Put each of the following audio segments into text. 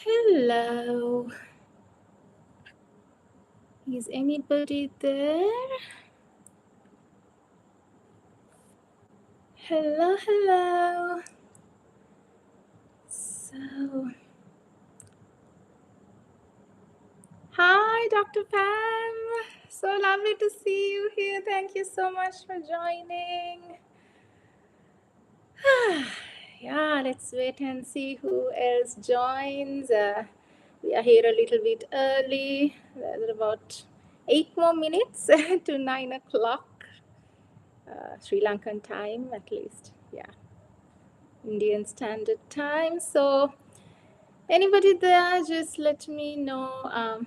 Hello. Is anybody there? Hello, hello. So, hi, Dr. Pam. So lovely to see you here. Thank you so much for joining. Yeah, let's wait and see who else joins. We are here a little bit early. There's about 8 more minutes to 9 o'clock. Sri Lankan time, at least. Yeah, Indian Standard Time. So, anybody there, just let me know.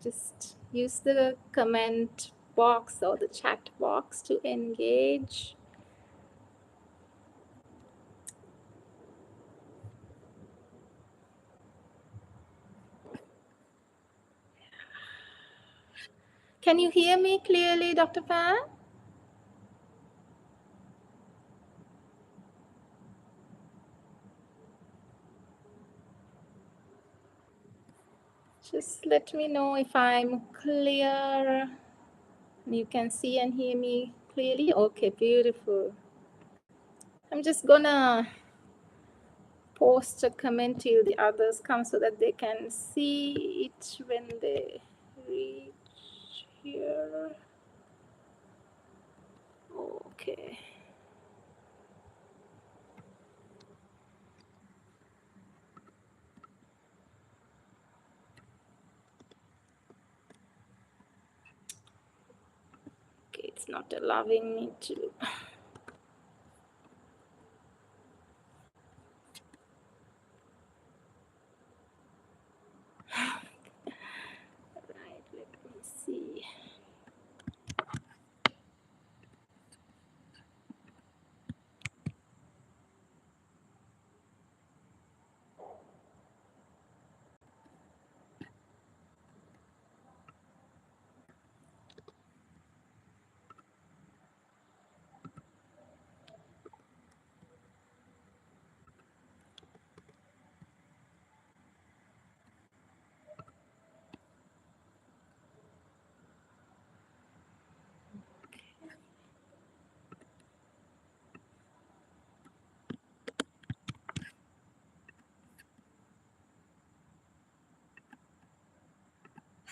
Just use the comment box or the chat box to engage. Can you hear me clearly, Dr. Pam? Just let me know if I'm clear. You can see and hear me clearly. Okay, beautiful. I'm just gonna post a comment till the others come so that they can see it when they reach here. Okay. Okay, it's not allowing me to. Right, let me see.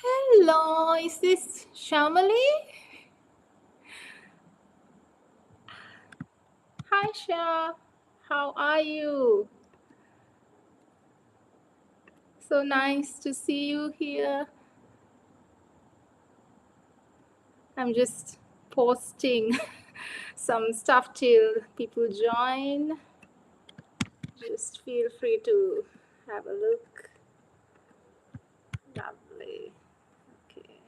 Hello, is this Shamali? Hi, Sha. How are you? So nice to see you here. I'm just posting some stuff till people join. Just feel free to have a look. Lovely. Okay.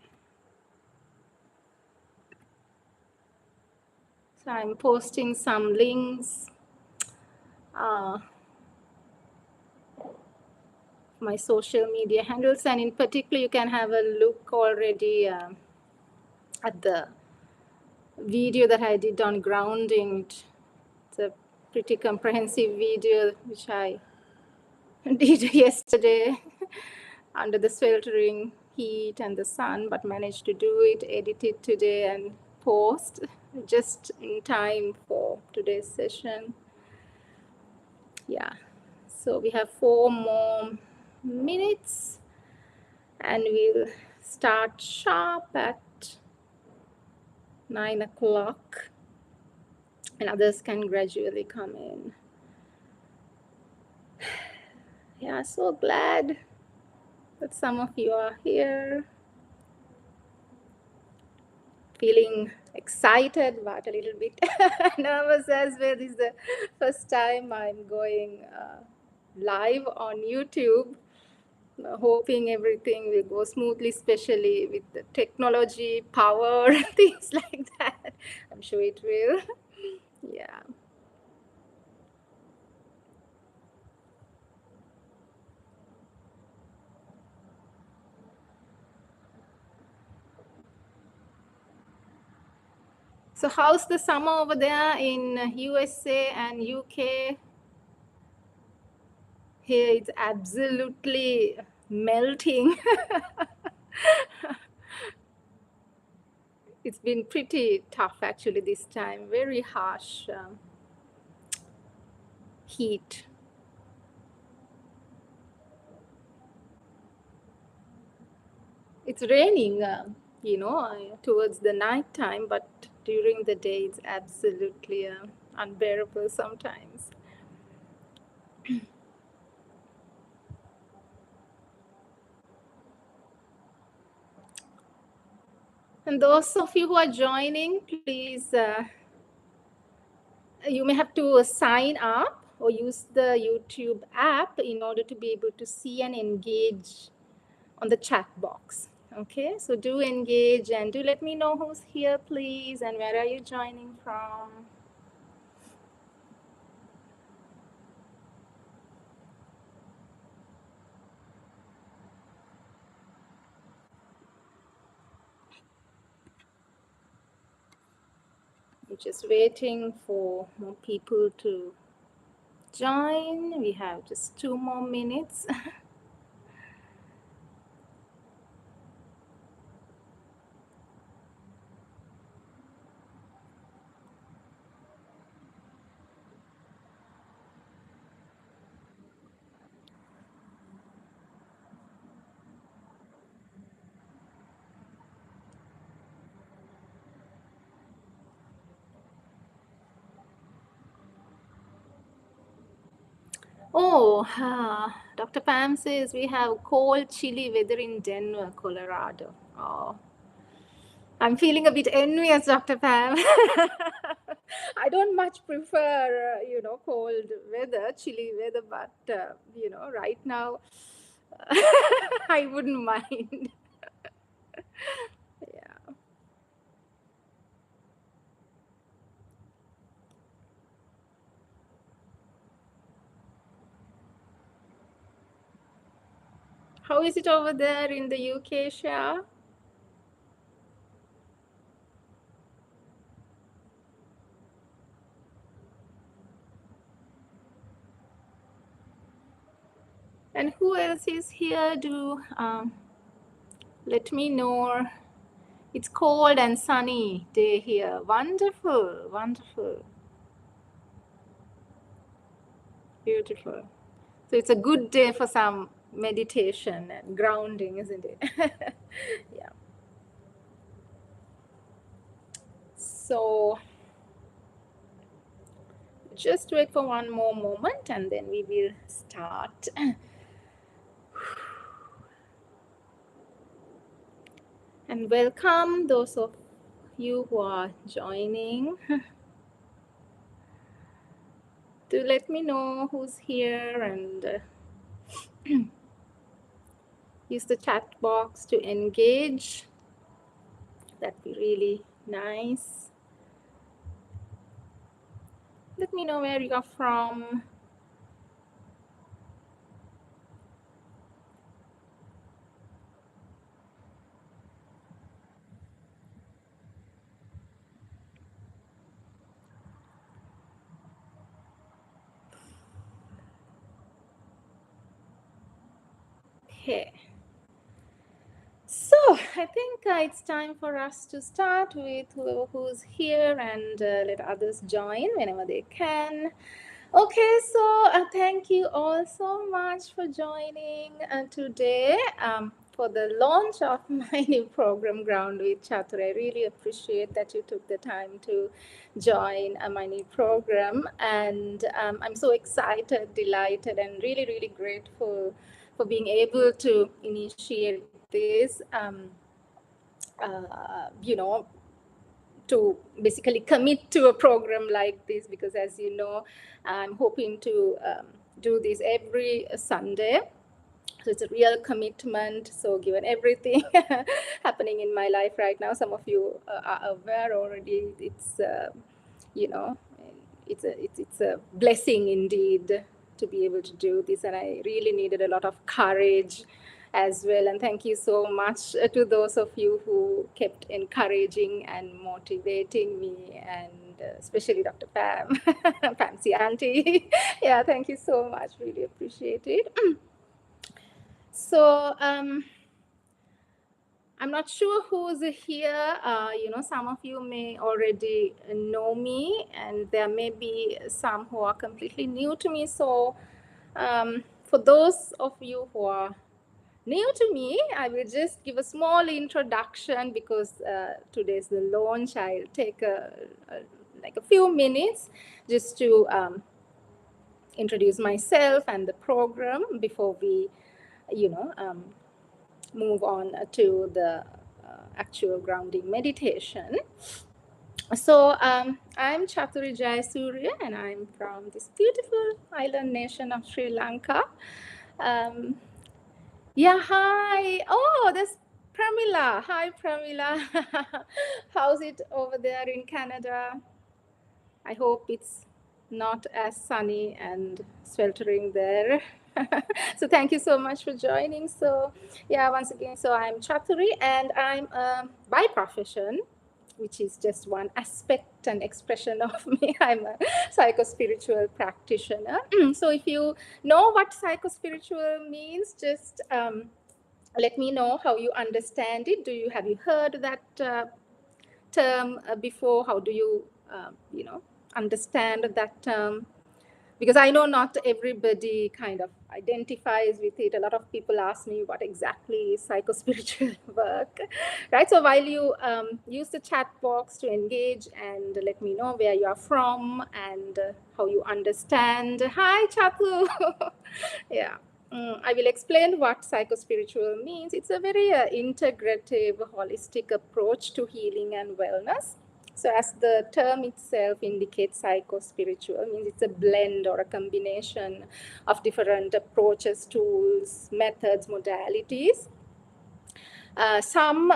So I'm posting some links. My social media handles, and in particular, you can have a look already at the video that I did on grounding. It's a pretty comprehensive video which I did yesterday under the sweltering heat and the sun, but managed to do it, edit it today and post just in time for today's session. Yeah, so we have 4 more minutes and we'll start sharp at 9 o'clock and others can gradually come in. Yeah, so glad that some of you are here. Feeling excited, but a little bit nervous as well. This is the first time I'm going live on YouTube. Hoping everything will go smoothly, especially with the technology, power, things like that. I'm sure it will. Yeah. So how's the summer over there in USA and UK? Here it's absolutely melting. It's been pretty tough actually this time. Very harsh heat. It's raining, towards the night time, but during the day it's absolutely unbearable sometimes. And those of you who are joining, please, you may have to sign up or use the YouTube app in order to be able to see and engage on the chat box. Okay, so do engage and do let me know who's here, please, and where are you joining from. I'm just waiting for more people to join. We have just 2 more minutes. Oh, Dr. Pam says we have cold, chilly weather in Denver, Colorado. Oh, I'm feeling a bit envious, Dr. Pam. I don't much prefer, cold weather, chilly weather, but, right now, I wouldn't mind. Yeah. How is it over there in the UK, Shah? And who else is here? Do let me know. It's cold and sunny day here. Wonderful, wonderful, beautiful. So it's a good day for some meditation and grounding, isn't it? Yeah. So just wait for one more moment and then we will start. And welcome those of you who are joining. Do let me know who's here and use the chat box to engage. That'd be really nice. Let me know where you're from. Okay. So I think it's time for us to start with who's here and let others join whenever they can. Okay, so thank you all so much for joining today for the launch of my new program, Ground with Chathurri. I really appreciate that you took the time to join my new program. And I'm so excited, delighted, and really, really grateful for being able to initiate this, to basically commit to a program like this, because as you know, I'm hoping to do this every Sunday. So it's a real commitment. So given everything happening in my life right now, some of you are aware already, it's, it's a blessing indeed to be able to do this. And I really needed a lot of courage as well. And thank you so much to those of you who kept encouraging and motivating me, and especially Dr. Pam, Fancy Auntie. Yeah, thank you so much. Really appreciate it. So I'm not sure who's here. Some of you may already know me, and there may be some who are completely new to me. So for those of you who are new to me, I will just give a small introduction because today's the launch. I'll take like a few minutes just to introduce myself and the program before we, move on to the actual grounding meditation. So I'm Chathuri Jayasuriya, and I'm from this beautiful island nation of Sri Lanka. Yeah, hi. Oh, there's Pramila. Hi, Pramila. How's it over there in Canada? I hope it's not as sunny and sweltering there. So thank you so much for joining. So yeah, once again, so I'm Chathuri, and I'm by profession, which is just one aspect and expression of me. I'm a psychospiritual practitioner. So if you know what psychospiritual means, just let me know how you understand it. Have you heard that term before? How do you understand that term? Because I know not everybody kind of identifies with it. A lot of people ask me what exactly is psychospiritual work, right? So while you use the chat box to engage and let me know where you are from and how you understand. Hi, Chatu. Yeah. I will explain what psychospiritual means. It's a very integrative, holistic approach to healing and wellness. So as the term itself indicates, psychospiritual means it's a blend or a combination of different approaches, tools, methods, modalities. Some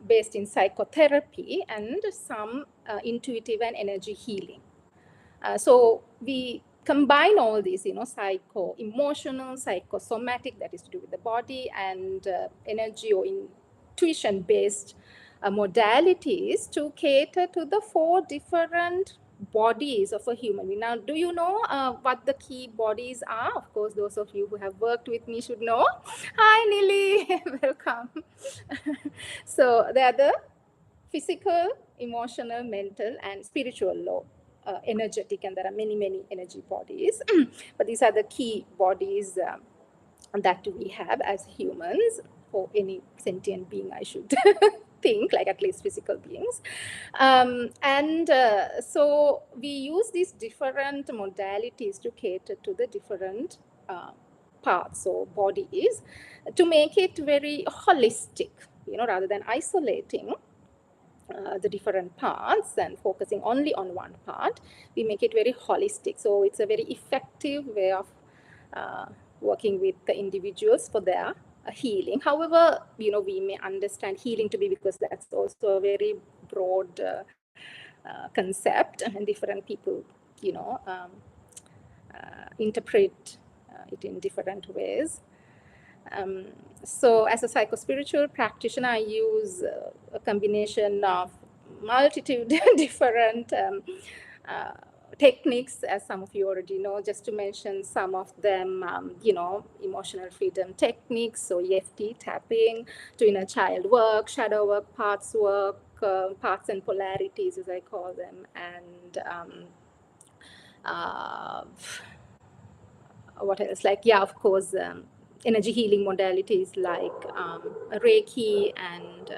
based in psychotherapy and some intuitive and energy healing. So we combine all these, psycho-emotional, psychosomatic, that is to do with the body, and energy or intuition-based modalities to cater to the 4 different bodies of a human being. Now, do you know what the key bodies are? Of course, those of you who have worked with me should know. Hi, Nili. Welcome. So they are the physical, emotional, mental, and spiritual law. Energetic, and there are many, many energy bodies. But these are the key bodies that we have as humans, or any sentient being, I should think, like at least physical beings. So we use these different modalities to cater to the different parts or bodies to make it very holistic, rather than isolating the different parts and focusing only on one part. We make it very holistic. So it's a very effective way of working with the individuals for their healing. However, we may understand healing to be, because that's also a very broad concept, and different people, interpret it in different ways. So as a psychospiritual practitioner, I use a combination of multitude different techniques, as some of you already know. Just to mention some of them, emotional freedom techniques, so EFT tapping, to inner child work, shadow work, parts and polarities, as I call them, and what else? Of course, energy healing modalities like Reiki and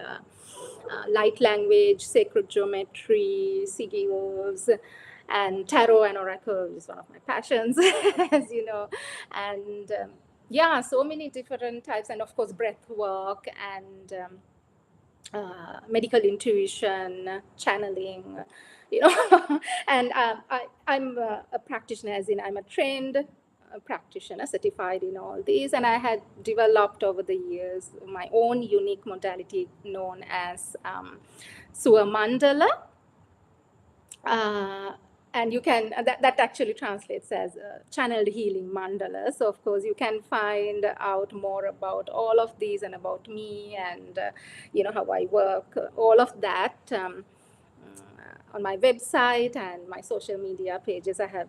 light language, sacred geometry, sigils, and tarot and oracle is one of my passions, as you know. And so many different types, and of course, breath work and medical intuition, channeling, and I'm a practitioner, as in I'm a trained practitioner, certified in all these, and I had developed over the years my own unique modality known as Suamandala. and you can, that actually translates as channeled healing mandala. So of course you can find out more about all of these and about me and how I work, all of that on my website and my social media pages. I have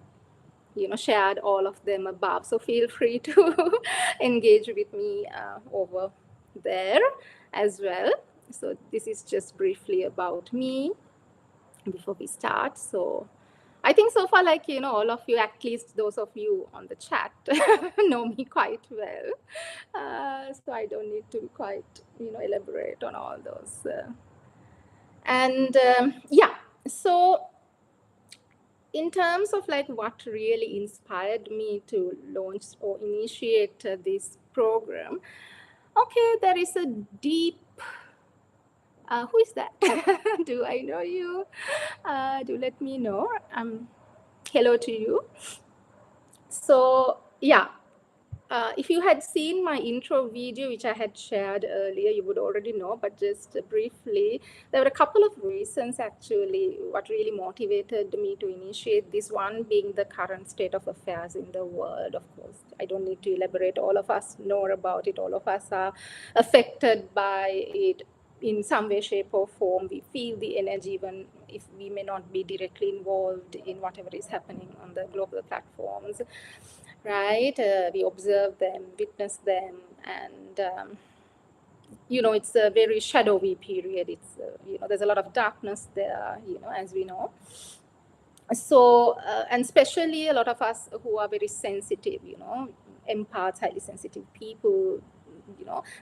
shared all of them above, so feel free to engage with me over there as well. So this is just briefly about me before we start. So I think so far, all of you, at least those of you on the chat, know me quite well. So I don't need to quite, elaborate on all those. Yeah, so in terms of what really inspired me to launch or initiate this program, okay, there is a deep, who is that? Do I know you? Do let me know. Hello to you. So yeah, if you had seen my intro video, which I had shared earlier, you would already know, but just briefly, there were a couple of reasons actually what really motivated me to initiate this. One being the current state of affairs in the world. Of course, I don't need to elaborate. All of us know about it. All of us are affected by it in some way, shape, or form. We feel the energy, even if we may not be directly involved in whatever is happening on the global platforms. Right? We observe them, witness them, and it's a very shadowy period. It's there's a lot of darkness there, as we know. So and especially a lot of us who are very sensitive, empaths, highly sensitive people,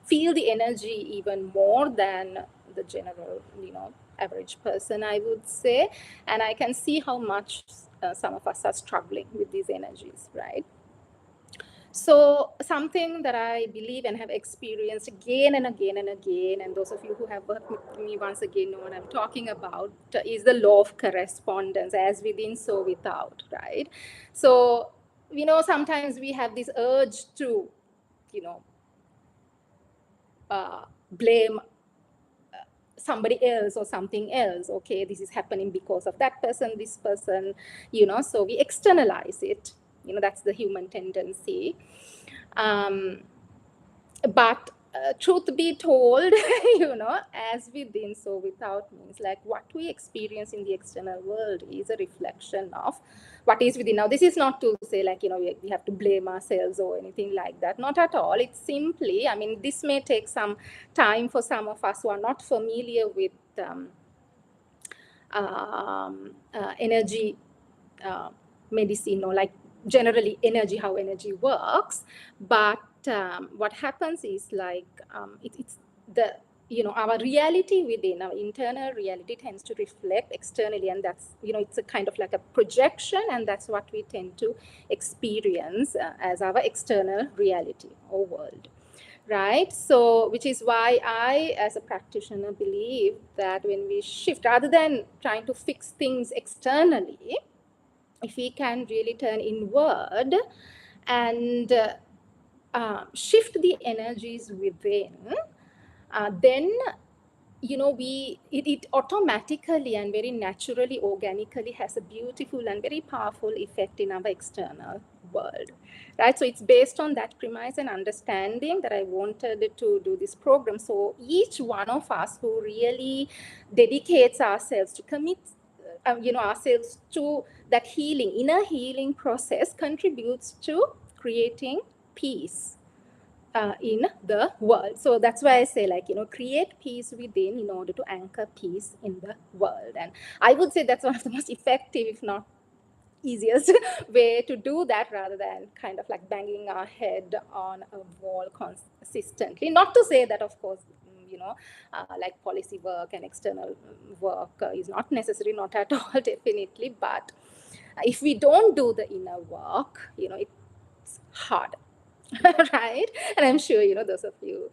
feel the energy even more than the general, average person, I would say. And I can see how much some of us are struggling with these energies, right? So something that I believe and have experienced again and again and again, and those of you who have worked with me once again know what I'm talking about, is the law of correspondence, as within, so without, right? So, sometimes we have this urge to, blame somebody else or something else. Okay, this is happening because of that person, this person, so we externalize it. That's the human tendency. But truth be told, as within, so without means what we experience in the external world is a reflection of what is within. Now, this is not to say we have to blame ourselves or anything like that. Not at all. It's simply, this may take some time for some of us who are not familiar with energy medicine, or generally energy, how energy works. But what happens is it's the our reality within, our internal reality tends to reflect externally, and that's it's a kind of like a projection, and that's what we tend to experience as our external reality or world. Right? So, which is why I, as a practitioner, believe that when we shift, rather than trying to fix things externally, if we can really turn inward and shift the energies within, then it automatically and very naturally, organically has a beautiful and very powerful effect in our external world, right? So it's based on that premise and understanding that I wanted to do this program. So each one of us who really dedicates ourselves to commit ourselves to that healing, inner healing process, contributes to creating peace in the world. So that's why I say create peace within in order to anchor peace in the world. And I would say that's one of the most effective, if not easiest way to do that, rather than kind of banging our head on a wall consistently. Not to say that, of course, policy work and external work is not necessary, not at all, definitely. But if we don't do the inner work, it's hard. Right? And I'm sure, those of you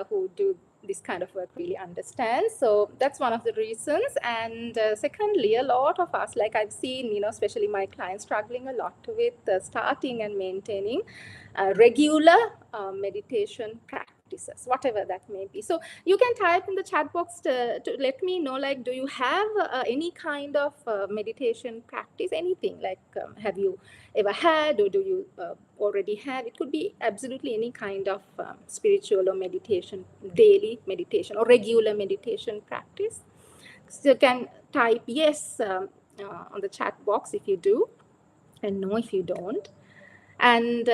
who do this kind of work really understand. So that's one of the reasons. And secondly, a lot of us, I've seen, especially my clients, struggling a lot with starting and maintaining regular meditation practice. practices, whatever that may be. So you can type in the chat box to let me know, like, do you have any kind of meditation practice, anything like have you ever had, or do you already have? It could be absolutely any kind of spiritual or meditation, daily meditation or regular meditation practice. So you can type yes on the chat box if you do, and no if you don't. And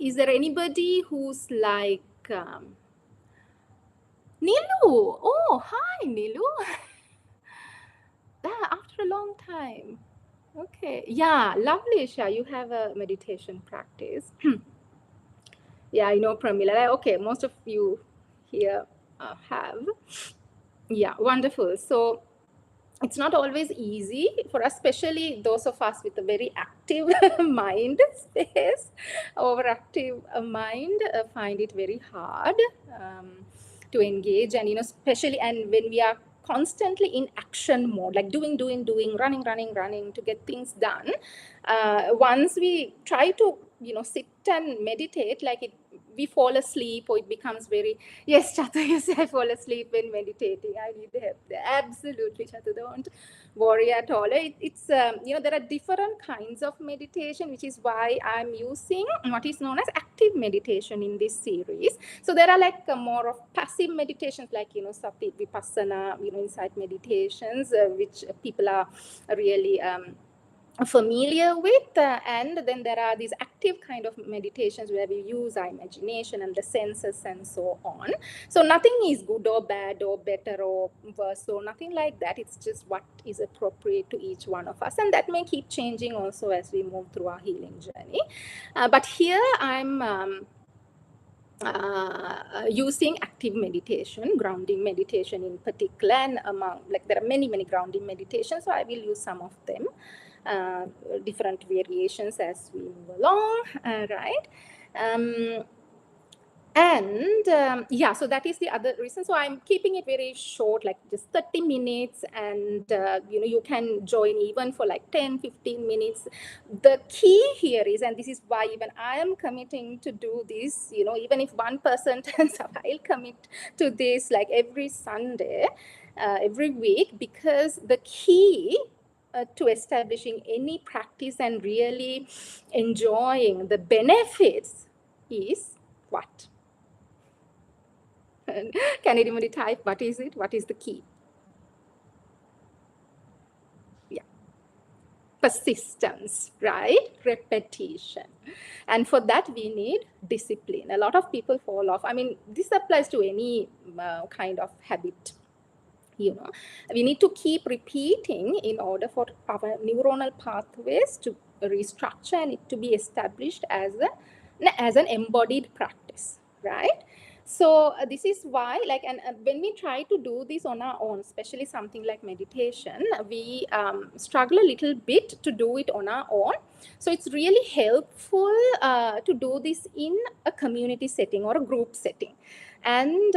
is there anybody who's like Nilu? Oh, hi, Nilu. After a long time. Okay. Yeah, lovely, Isha. You have a meditation practice. Yeah, I know, Pramila. Okay, most of you here have. Yeah, wonderful. So it's not always easy for us, especially those of us with a very active mind space. Overactive mind find it very hard to engage, and especially, and when we are constantly in action mode, like doing, running to get things done. Once we try to sit and meditate, like we fall asleep, or it becomes very, yes, Chatu, you say I fall asleep when meditating. I need help there. Absolutely, Chatu, don't worry at all. It's there are different kinds of meditation, which is why I'm using what is known as active meditation in this series. So there are like more of passive meditations, like sati, vipassana, insight meditations, which people are really familiar with, and then there are these active kind of meditations where we use our imagination and the senses and so on. So nothing is good or bad or better or worse, so nothing like that. It's just what is appropriate to each one of us, and that may keep changing also as we move through our healing journey. But here I'm using active meditation, grounding meditation in particular, and among, like, there are many grounding meditations, so I will use some of them, different variations as we move along, right? Yeah, so that is the other reason. So I'm keeping it very short, like just 30 minutes, and you can join even for like 10-15 minutes. The key here is, and this is why even I am committing to do this, even if one person turns up, I'll commit to this like every Sunday, every week, because the key to establishing any practice and really enjoying the benefits is what? Can anybody type? What is it? What is the key? Yeah. Persistence, right? Repetition. And for that, we need discipline. A lot of people fall off. I mean, this applies to any kind of habit. We need to keep repeating in order for our neuronal pathways to restructure and it to be established as an embodied practice, right? So this is why, like, and when we try to do this on our own, especially something like meditation, we struggle a little bit to do it on our own. So it's really helpful to do this in a community setting or a group setting. And,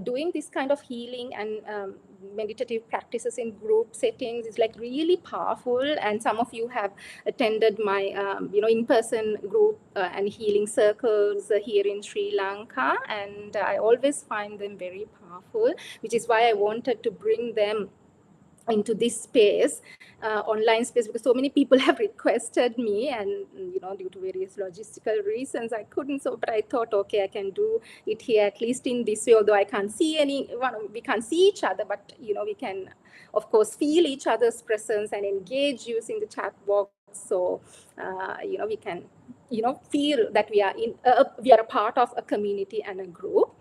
doing this kind of healing and meditative practices in group settings is like really powerful. And some of you have attended my, in-person group and healing circles here in Sri Lanka. And I always find them very powerful, which is why I wanted to bring them into this space, online space, because so many people have requested me, and due to various logistical reasons I couldn't. So but I thought, okay, I can do it here, at least in this way, although I can't see anyone, we can't see each other, but we can of course feel each other's presence and engage using the chat box. So we can feel that we are a part of a community and a group.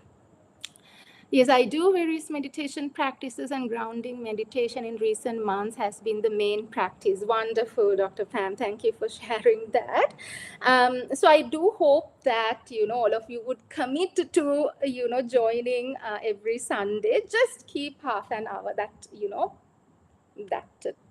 Yes, I do various meditation practices, and grounding meditation in recent months has been the main practice. Wonderful, Dr. Pam. Thank you for sharing that. So I do hope that, all of you would commit to, joining every Sunday. Just keep half an hour, that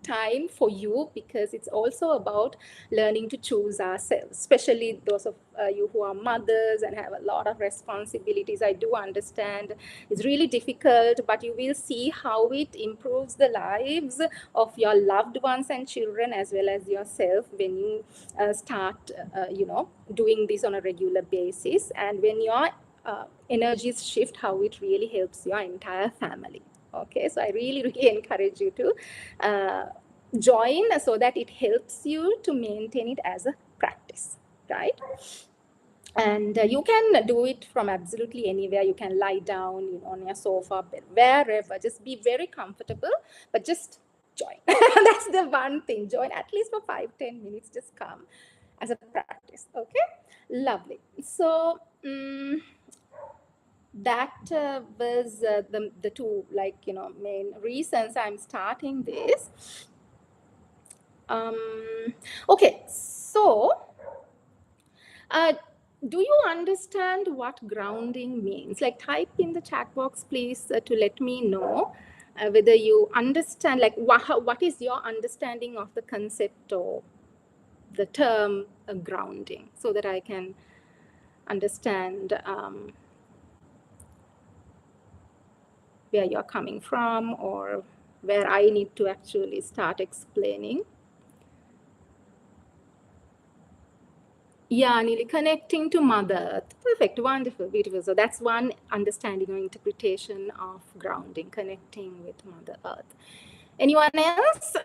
time for you, because it's also about learning to choose ourselves, especially those of you who are mothers and have a lot of responsibilities. I do understand it's really difficult, but you will see how it improves the lives of your loved ones and children as well as yourself when you start doing this on a regular basis. And when you're energies shift, how it really helps your entire family. Okay, so I really, really encourage you to join so that it helps you to maintain it as a practice, right? And you can do it from absolutely anywhere. You can lie down on your sofa, wherever. Just be very comfortable, but just join. That's the one thing. Join at least for 5-10 minutes. Just come as a practice. Okay, lovely. So that was the two main reasons I'm starting this. Okay, so do you understand what grounding means? Like, type in the chat box, please, to let me know whether you understand, like, what is your understanding of the concept or the term grounding, so that I can understand where you're coming from or where I need to actually start explaining. Yeah, nearly connecting to Mother Earth. Perfect, wonderful, beautiful. So that's one understanding or interpretation of grounding, connecting with Mother Earth. Anyone else?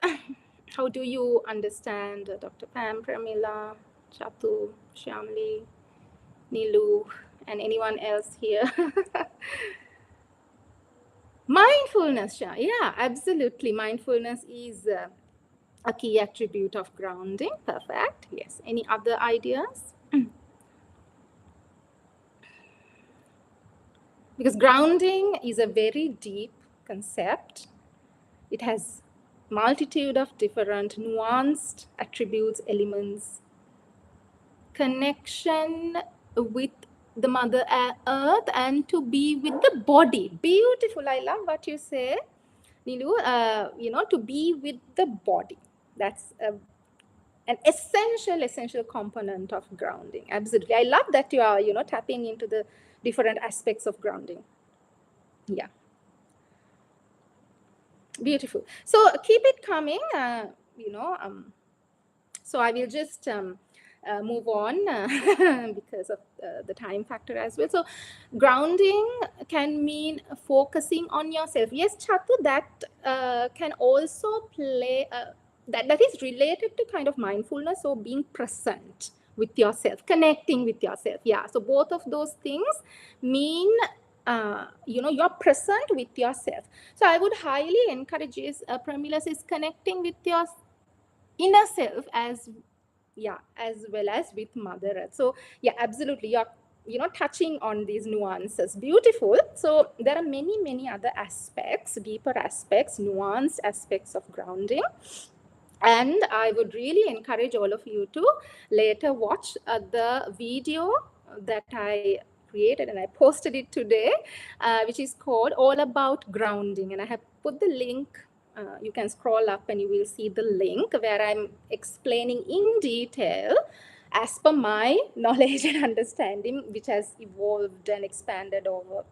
How do you understand Dr. Pam, Pramila, Chatu, Shyamli, Nilu, and anyone else here? Mindfulness, yeah, absolutely. Mindfulness is a key attribute of grounding. Perfect. Yes. Any other ideas? Because grounding is a very deep concept. It has multitude of different nuanced attributes, elements, connection with the Mother Earth, and to be with the body. Beautiful. I love what you say, Nilu. To be with the body. That's an essential component of grounding. Absolutely. I love that you are, tapping into the different aspects of grounding. Yeah. Beautiful. So keep it coming, so I will just move on because of the time factor as well. So grounding can mean focusing on yourself. Yes, Chatu, that can also play, that is related to kind of mindfulness or being present with yourself, connecting with yourself. Yeah, so both of those things mean you're present with yourself. So I would highly encourage you, Pramila says, connecting with your inner self as well as with Mother Earth. So yeah, absolutely, you're touching on these nuances. Beautiful. So there are many other aspects, deeper aspects, nuanced aspects of grounding. And I would really encourage all of you to later watch the video that I created and I posted it today, which is called All About Grounding. And I have put the link. You can scroll up and you will see the link where I'm explaining in detail, as per my knowledge and understanding, which has evolved and expanded over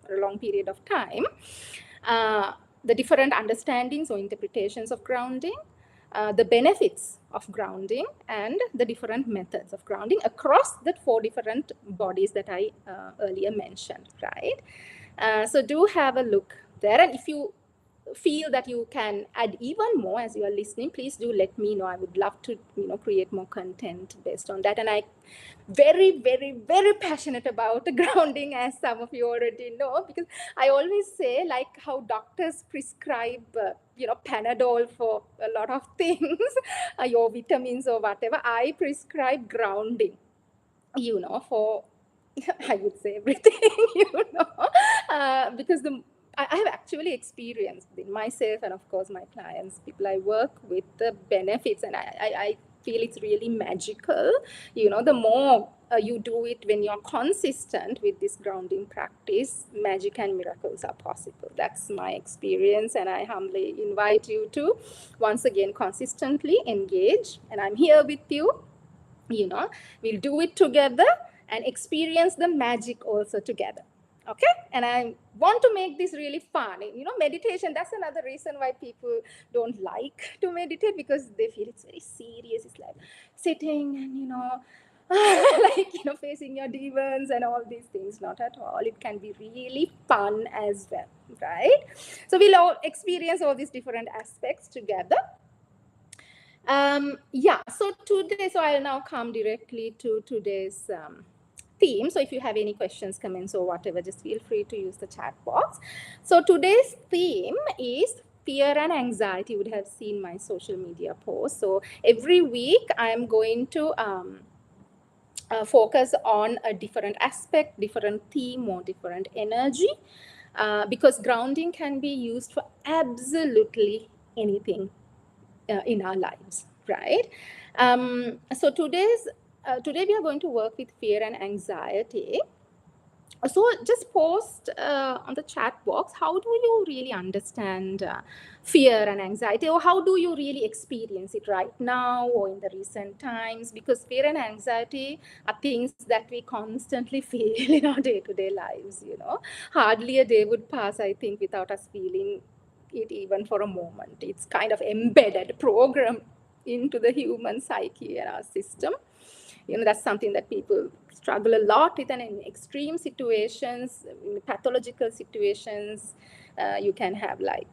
a long period of time, the different understandings or interpretations of grounding, the benefits of grounding, and the different methods of grounding across the 4 different bodies that I earlier mentioned, right? So do have a look there. And if you feel that you can add even more as you are listening, please do let me know. I would love to create more content based on that. And I very passionate about grounding, as some of you already know, because I always say, like how doctors prescribe Panadol for a lot of things, your vitamins or whatever, I prescribe grounding for I would say everything, because I have actually experienced in myself and of course my clients, people I work with, the benefits, and I feel it's really magical. The more you do it when you're consistent with this grounding practice, magic and miracles are possible. That's my experience, and I humbly invite you to once again consistently engage. And I'm here with you. We'll do it together and experience the magic also together. Okay? And I want to make this really fun. Meditation, that's another reason why people don't like to meditate, because they feel it's very serious. It's like sitting and, like, facing your demons and all these things. Not at all. It can be really fun as well, right? So we'll all experience all these different aspects together. Yeah, so today, so I'll now come directly to today's theme. So if you have any questions, comments, or whatever, just feel free to use the chat box. So today's theme is fear and anxiety. You would have seen my social media post. So every week I'm going to focus on a different aspect, different theme, or different energy, because grounding can be used for absolutely anything in our lives, right? So today we are going to work with fear and anxiety. So just post on the chat box, how do you really understand fear and anxiety, or how do you really experience it right now or in the recent times? Because fear and anxiety are things that we constantly feel in our day-to-day lives. Hardly a day would pass, I think, without us feeling it even for a moment. It's kind of embedded, programmed into the human psyche and our system. That's something that people struggle a lot with, and in extreme situations, in pathological situations, you can have like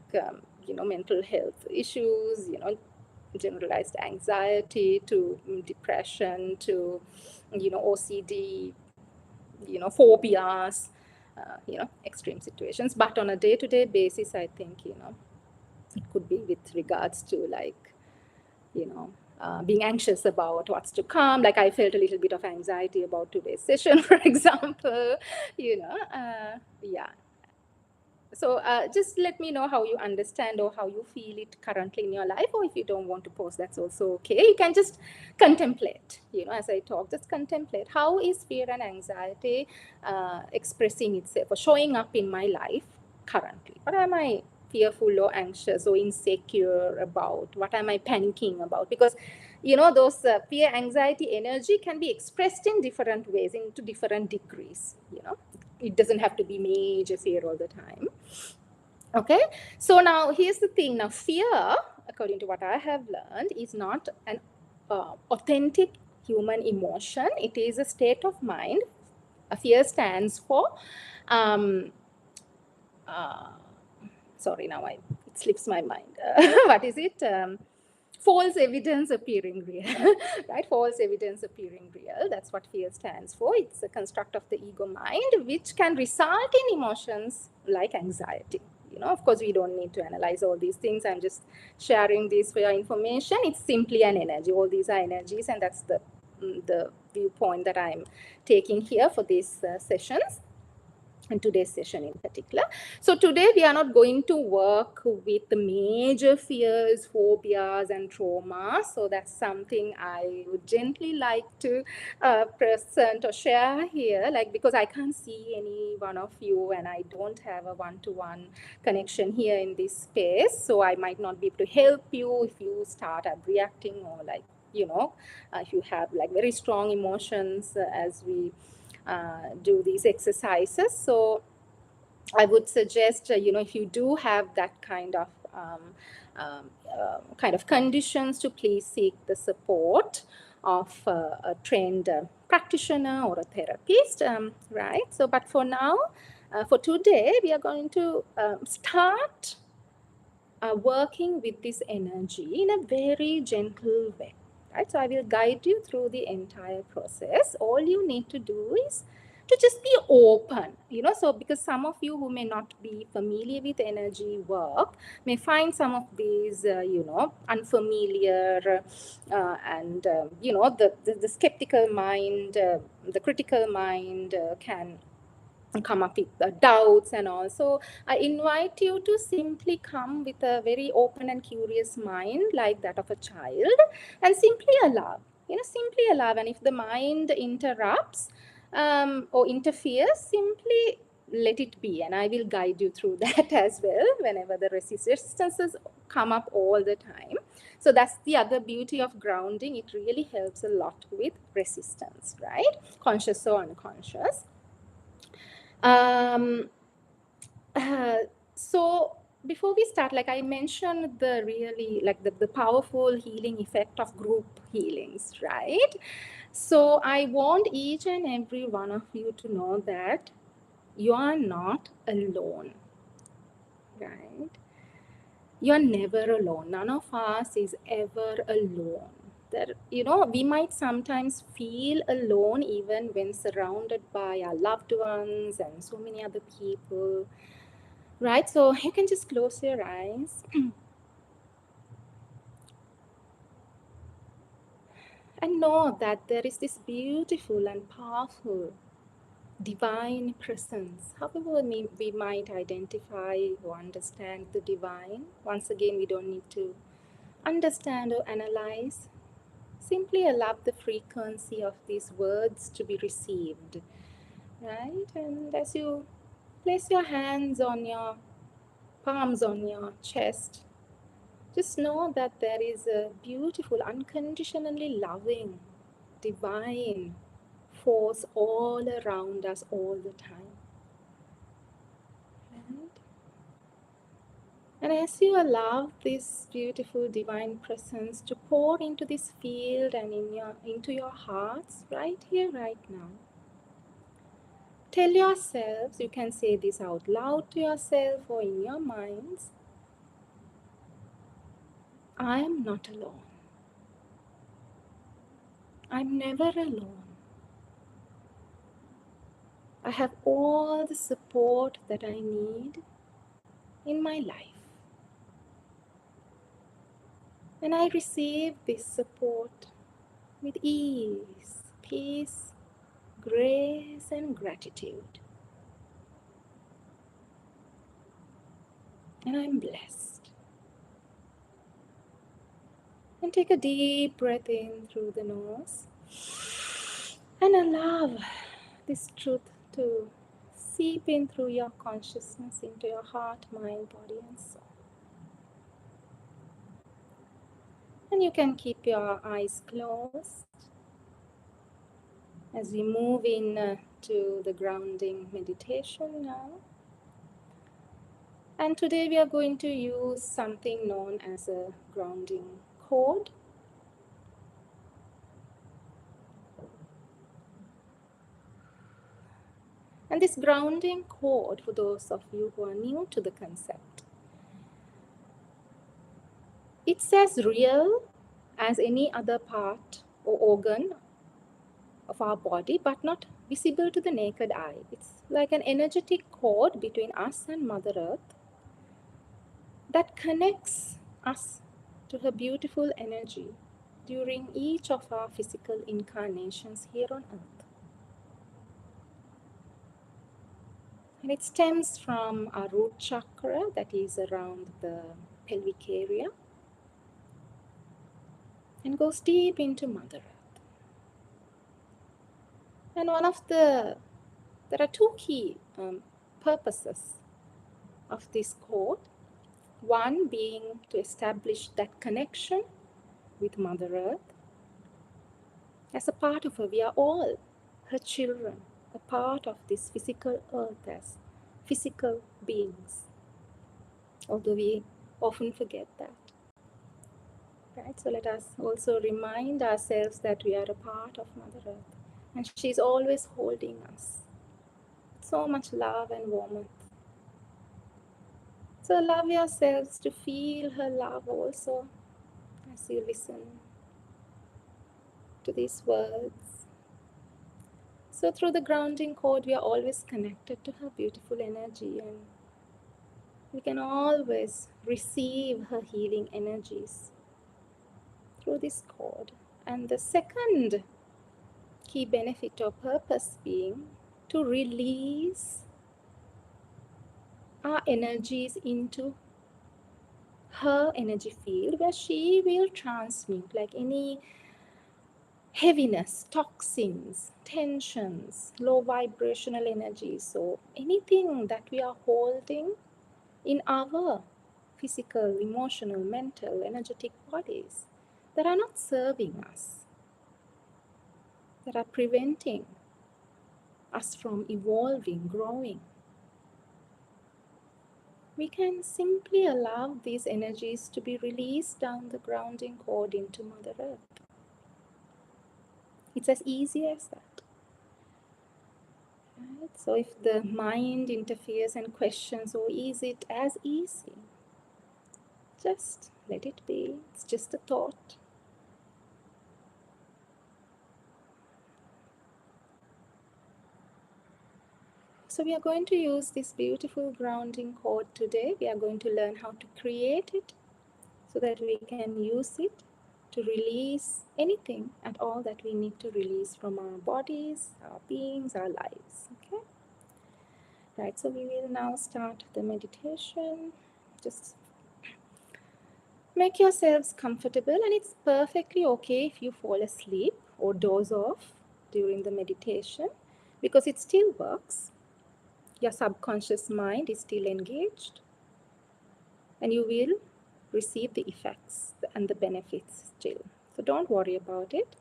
mental health issues, generalized anxiety to depression to OCD, phobias, extreme situations. But on a day-to-day basis, I think it could be with regards to like being anxious about what's to come. Like I felt a little bit of anxiety about today's session, for example, yeah. So just let me know how you understand or how you feel it currently in your life, or if you don't want to post, that's also okay. You can just contemplate, as I talk, just contemplate. How is fear and anxiety expressing itself or showing up in my life currently? What am I fearful or anxious or insecure about? What am I panicking about? Because those fear, anxiety, energy can be expressed in different ways, into different degrees. It doesn't have to be major fear all the time. Okay, so now here's the thing. Now fear, according to what I have learned, is not an authentic human emotion. It is a state of mind. Fear stands for sorry, now it slips my mind. What is it? False evidence appearing real, right? False evidence appearing real. That's what fear stands for. It's a construct of the ego mind, which can result in emotions like anxiety. Of course, we don't need to analyze all these things. I'm just sharing this for your information. It's simply an energy. All these are energies, and that's the viewpoint that I'm taking here for these sessions. In today's session in particular. So today we are not going to work with the major fears, phobias, and traumas. So that's something I would gently like to present or share here, like, because I can't see any one of you and I don't have a one-to-one connection here in this space. So I might not be able to help you if you start reacting, or like, if you have like very strong emotions as we do these exercises. So I would suggest, if you do have that kind of conditions, to please seek the support of a trained practitioner or a therapist, right? So, but for now, for today, we are going to start working with this energy in a very gentle way, right? So I will guide you through the entire process. All you need to do is to just be open, so because some of you who may not be familiar with energy work may find some of these, unfamiliar, and, the skeptical mind, the critical mind can come up with doubts and all. So I invite you to simply come with a very open and curious mind, like that of a child, and simply allow, simply allow. And if the mind interrupts or interferes, simply let it be, and I will guide you through that as well whenever the resistances come up all the time. So that's the other beauty of grounding. It really helps a lot with resistance, right? Conscious or unconscious. Um, so before we start, like I mentioned, the really like the powerful healing effect of group healings, right? So I want each and every one of you to know that you are not alone, right? You're never alone. None of us is ever alone. That, you know, we might sometimes feel alone even when surrounded by our loved ones and so many other people, right? So you can just close your eyes and know that there is this beautiful and powerful divine presence. However, we might identify or understand the divine, once again, we don't need to understand or analyze. Simply allow the frequency of these words to be received, right? And as you place your hands on your palms on your chest, just know that there is a beautiful, unconditionally loving, divine force all around us all the time. Right? And as you allow this beautiful divine presence to pour into this field and into your hearts right here, right now, tell yourselves, you can say this out loud to yourself or in your minds, I am not alone. I'm never alone. I have all the support that I need in my life. And I receive this support with ease, peace, grace, and gratitude. And I'm blessed. And take a deep breath in through the nose and allow this truth to seep in through your consciousness into your heart, mind, body, and soul. And you can keep your eyes closed as we move in to the grounding meditation now. And today we are going to use something known as a grounding cord. And this grounding cord, for those of you who are new to the concept, it's as real as any other part or organ of our body, but not visible to the naked eye. It's like an energetic cord between us and Mother Earth that connects us to her beautiful energy during each of our physical incarnations here on Earth. And it stems from our root chakra that is around the pelvic area and goes deep into Mother Earth. And there are two key purposes of this cord. One being to establish that connection with Mother Earth. As a part of her, we are all her children, a part of this physical earth as physical beings. Although we often forget that. Right? So let us also remind ourselves that we are a part of Mother Earth. And she's always holding us. So much love and warmth. So allow yourselves to feel her love also as you listen to these words. So through the grounding cord, we are always connected to her beautiful energy, and we can always receive her healing energies through this cord. And the second key benefit or purpose being to release our energies into her energy field, where she will transmute like any heaviness, toxins, tensions, low vibrational energies, so anything that we are holding in our physical, emotional, mental, energetic bodies that are not serving us, that are preventing us from evolving, growing. we can simply allow these energies to be released down the grounding cord into Mother Earth. It's as easy as that. Right? So if the mind interferes and questions, oh, is it as easy? Just let it be. It's just a thought. So we are going to use this beautiful grounding cord today. We are going to learn how to create it so that we can use it to release anything at all that we need to release from our bodies, our beings, our lives. Okay? Right, so we will now start the meditation. Just make yourselves comfortable, and it's perfectly okay if you fall asleep or doze off during the meditation because it still works. Your subconscious mind is still engaged, and you will receive the effects and the benefits still. So don't worry about it.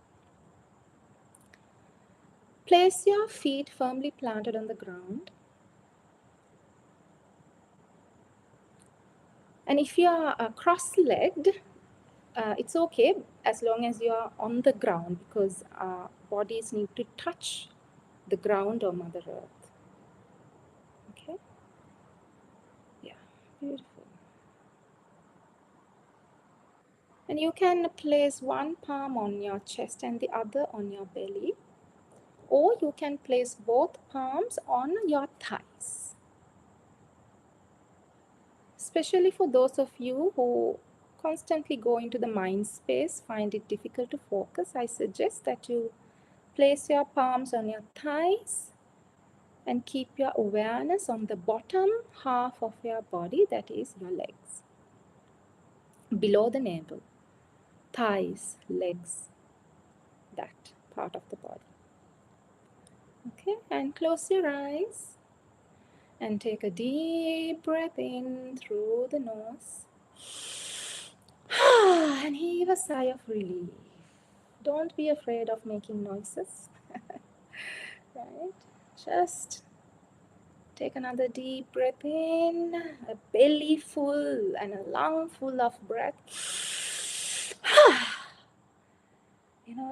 Place your feet firmly planted on the ground. And if you are cross-legged, it's okay as long as you are on the ground because our bodies need to touch the ground or Mother Earth. Okay? Yeah, beautiful. And you can place one palm on your chest and the other on your belly, or you can place both palms on your thighs. Especially for those of you who constantly go into the mind space, find it difficult to focus, I suggest that you place your palms on your thighs and keep your awareness on the bottom half of your body, that is your legs, below the navel, thighs, legs, that part of the body. Okay, and close your eyes and take a deep breath in through the nose and heave a sigh of relief. Don't be afraid of making noises. Right? Just take another deep breath in, a belly full and a lung full of breath.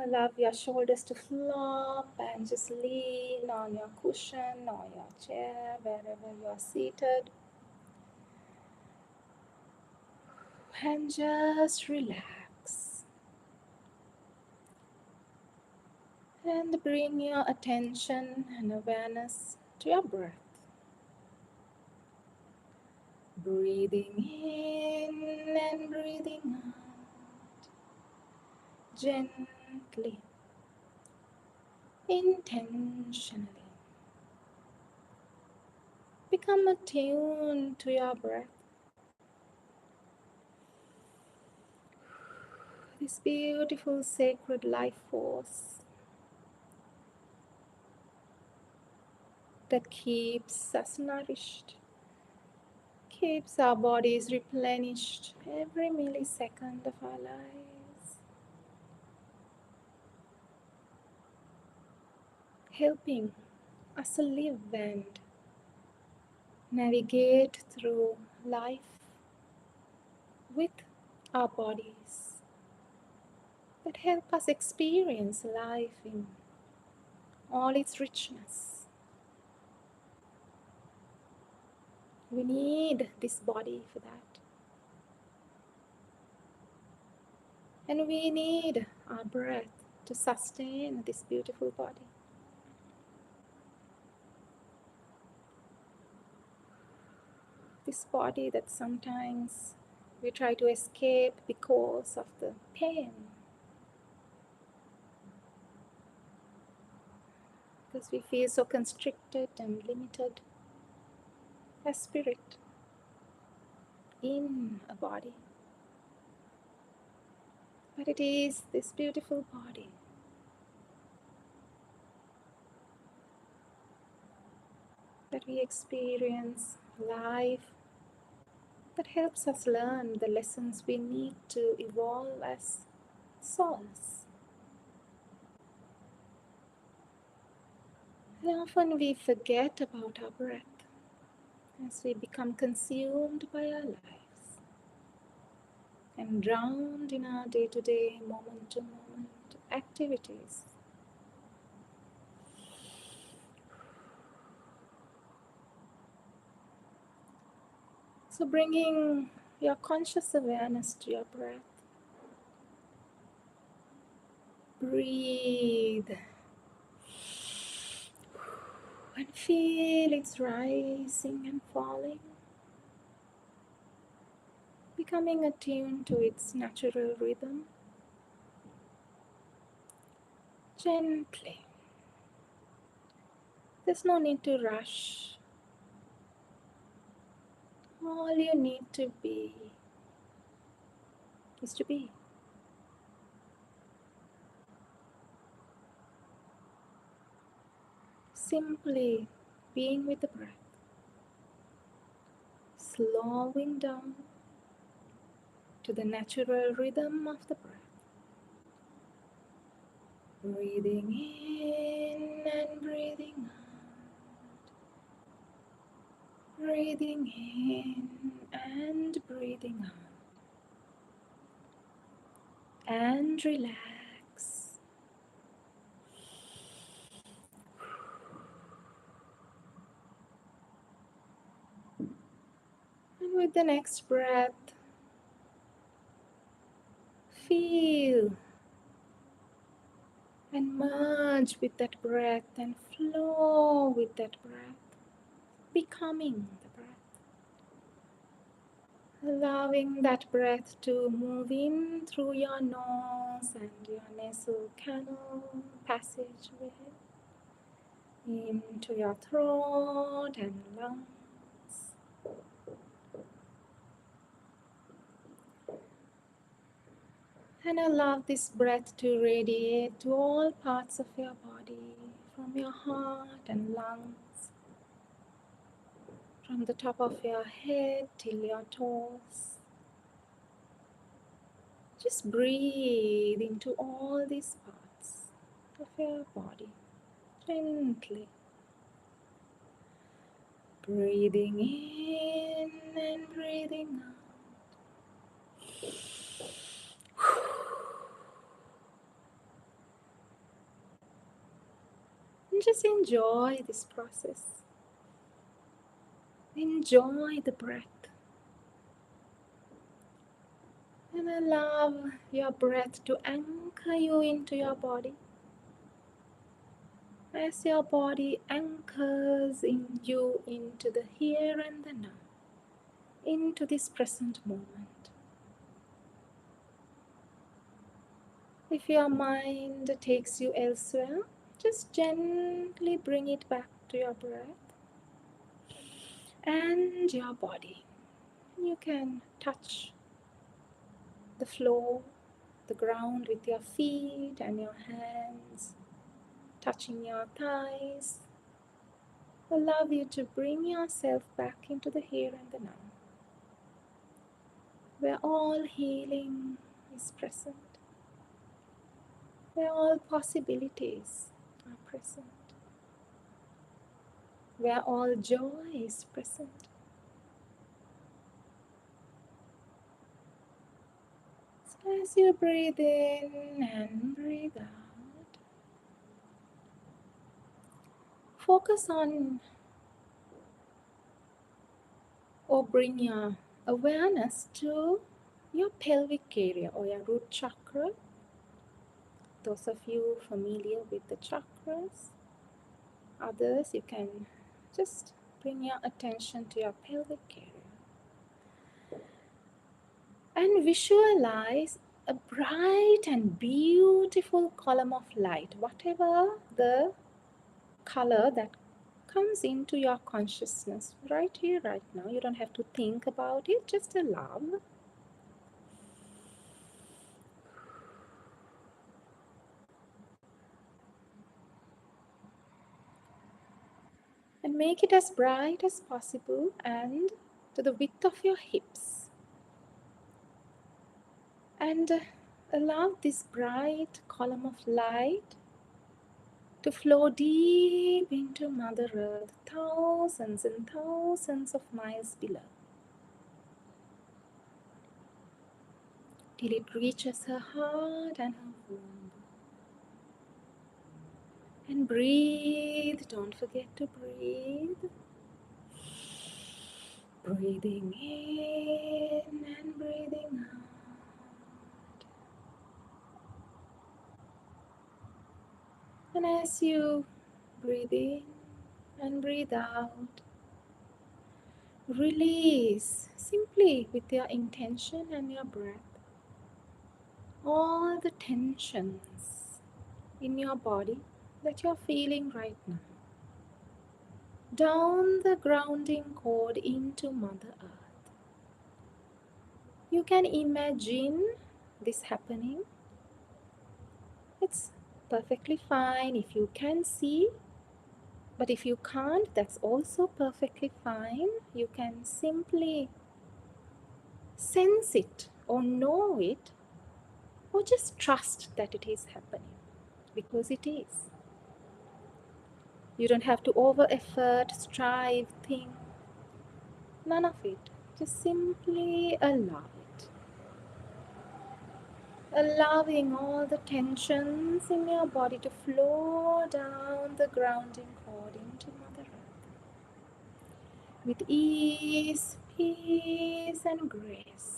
Allow your shoulders to flop and just lean on your cushion or your chair, wherever you are seated. And just relax. And bring your attention and awareness to your breath. Breathing in and breathing out. Gently, intentionally. Become attuned to your breath. This beautiful sacred life force that keeps us nourished, keeps our bodies replenished every millisecond of our lives, helping us live and navigate through life with our bodies, that help us experience life in all its richness. We need this body for that. And we need our breath to sustain this beautiful body. This body that sometimes we try to escape because of the pain. Because we feel so constricted and limited as spirit in a body. But it is this beautiful body that we experience life, that helps us learn the lessons we need to evolve as souls. And often we forget about our breath. as we become consumed by our lives and drowned in our day-to-day, moment-to-moment activities. So bringing your conscious awareness to your breath. Breathe and feel it's rising and falling, becoming attuned to its natural rhythm. Gently. There's no need to rush. All you need to be is to be. Simply being with the breath. Slowing down to the natural rhythm of the breath. Breathing in and breathing out. Breathing in and breathing out. And relax. And with the next breath, feel and merge with that breath and flow with that breath, becoming the breath. Allowing that breath to move in through your nose and your nasal canal passageway into your throat and lungs. And allow this breath to radiate to all parts of your body, from your heart and lungs, from the top of your head till your toes. Just breathe into all these parts of your body, gently. Breathing in and breathing out. And just enjoy this process. Enjoy the breath. And allow your breath to anchor you into your body. As your body anchors in you into the here and the now, into this present moment. If your mind takes you elsewhere, just gently bring it back to your breath and your body. You can touch the floor, the ground with your feet and your hands, touching your thighs. Allow you to bring yourself back into the here and the now, where all healing is present, where all possibilities are present, where all joy is present. So as you breathe in and breathe out, focus on or bring your awareness to your pelvic area or your root chakra. Those of you familiar with the chakras, others you can just bring your attention to your pelvic area and visualize a bright and beautiful column of light, whatever the color that comes into your consciousness right here, right now. You don't have to think about it, just allow. And make it as bright as possible and to the width of your hips. And allow this bright column of light to flow deep into Mother Earth, thousands and thousands of miles below, till it reaches her heart and her womb. And breathe, don't forget to breathe. Breathing in and breathing out. And as you breathe in and breathe out, release simply with your intention and your breath all the tensions in your body that you're feeling right now. Down the grounding cord into Mother Earth. You can imagine this happening. It's perfectly fine if you can see, but if you can't, that's also perfectly fine. You can simply sense it or know it, or just trust that it is happening, because it is. You don't have to over effort, strive, think, none of it. Just simply allow it. Allowing all the tensions in your body to flow down the grounding cord into Mother Earth with ease, peace, and grace.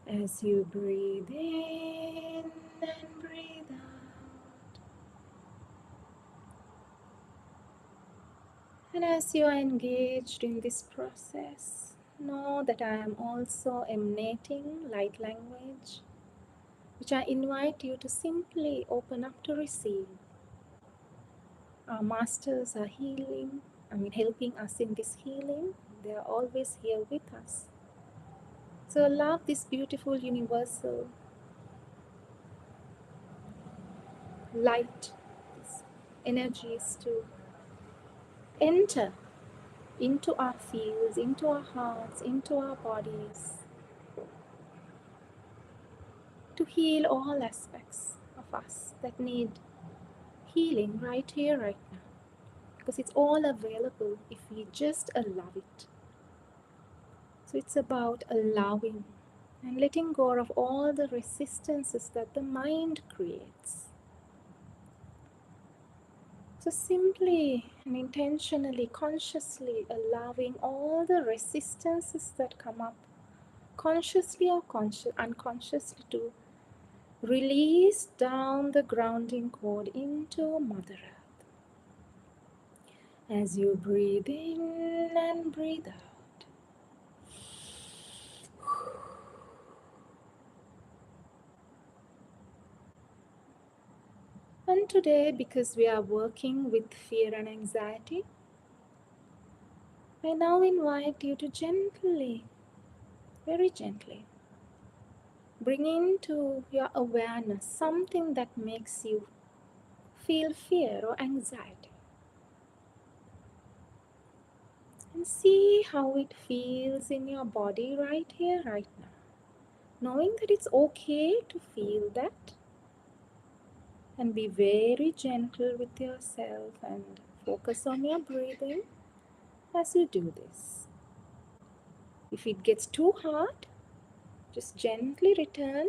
As you breathe in and breathe out, and as you are engaged in this process, know that I am also emanating light language, which I invite you to simply open up to receive. Our masters are helping us in this healing. They are always here with us. So allow this beautiful universal light, these energies to enter into our fields, into our hearts, into our bodies, to heal all aspects of us that need healing right here, right now. Because it's all available if we just allow it. So it's about allowing and letting go of all the resistances that the mind creates. So simply and intentionally, consciously allowing all the resistances that come up, consciously or unconsciously, to release down the grounding cord into Mother Earth. As you breathe in and breathe out. And today, because we are working with fear and anxiety, I now invite you to gently, very gently, bring into your awareness something that makes you feel fear or anxiety. And see how it feels in your body right here, right now. Knowing that it's okay to feel that. And be very gentle with yourself and focus on your breathing as you do this. If it gets too hard, just gently return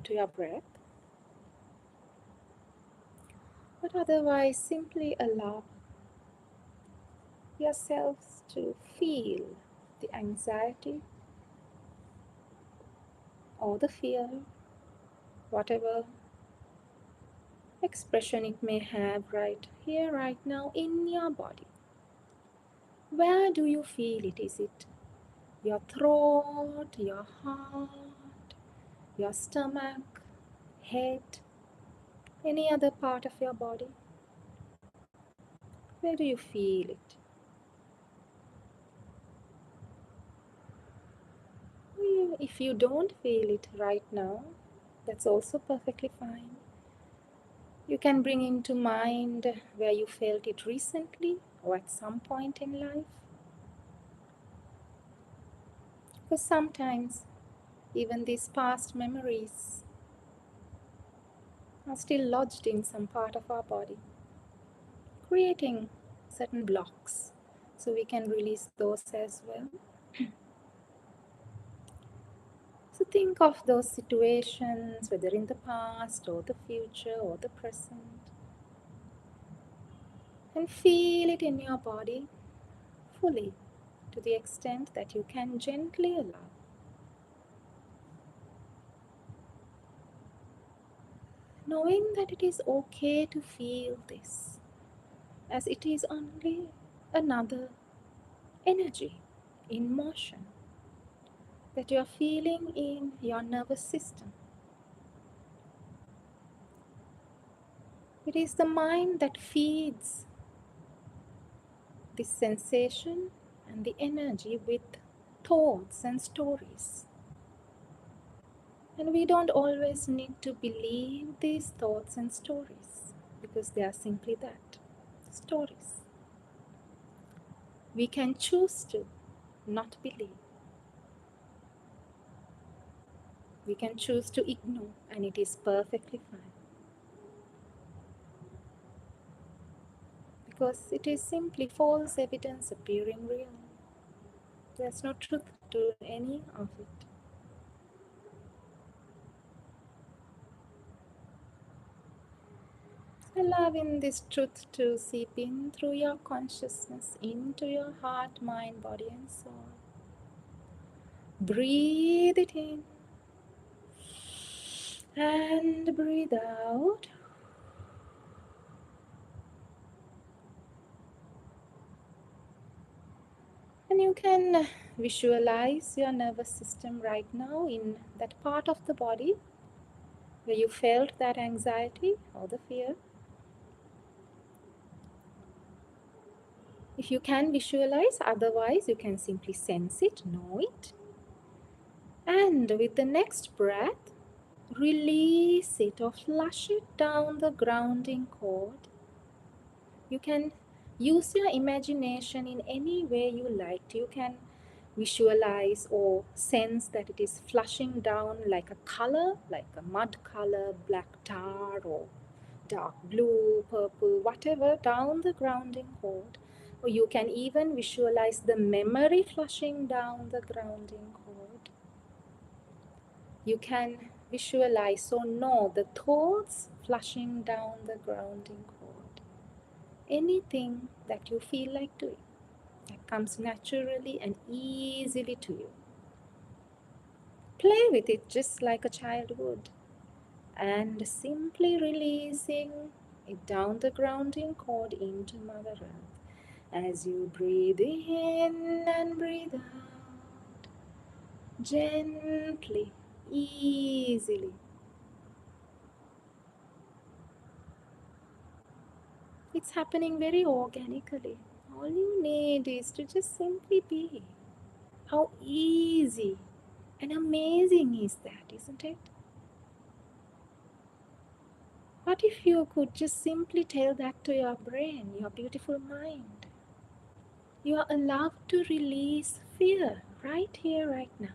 to your breath. But otherwise, simply allow yourselves to feel the anxiety or the fear, whatever expression it may have right here, right now in your body. Where do you feel it? Is it your throat, your heart, your stomach, head, any other part of your body? Where do you feel it? If you don't feel it right now, that's also perfectly fine. You can bring into mind where you felt it recently or at some point in life. Because sometimes even these past memories are still lodged in some part of our body, creating certain blocks. So we can release those as well. So think of those situations, whether in the past or the future or the present, and feel it in your body fully to the extent that you can gently allow. Knowing that it is okay to feel this, as it is only another energy in motion that you are feeling in your nervous system. It is the mind that feeds this sensation and the energy with thoughts and stories. And we don't always need to believe these thoughts and stories because they are simply that, stories. We can choose to not believe. We can choose to ignore, and it is perfectly fine. Because it is simply false evidence appearing real. There's no truth to any of it. Allowing this truth to seep in through your consciousness, into your heart, mind, body, and soul. Breathe it in and breathe out. And you can visualize your nervous system right now in that part of the body where you felt that anxiety or the fear. If you can visualize, otherwise you can simply sense it, know it. And with the next breath, release it or flush it down the grounding cord. You can use your imagination in any way you like. You can visualize or sense that it is flushing down like a color, like a mud color, black tar or dark blue, purple, whatever, down the grounding cord. Or you can even visualize the memory flushing down the grounding cord. You can visualize or know the thoughts flushing down the grounding cord. Anything that you feel like doing that comes naturally and easily to you. Play with it just like a child would, and simply releasing it down the grounding cord into Mother Earth as you breathe in and breathe out, gently, easily. It's happening very organically. All you need is to just simply be. How easy and amazing is that, isn't it? What if you could just simply tell that to your brain, your beautiful mind? You are allowed to release fear right here, right now.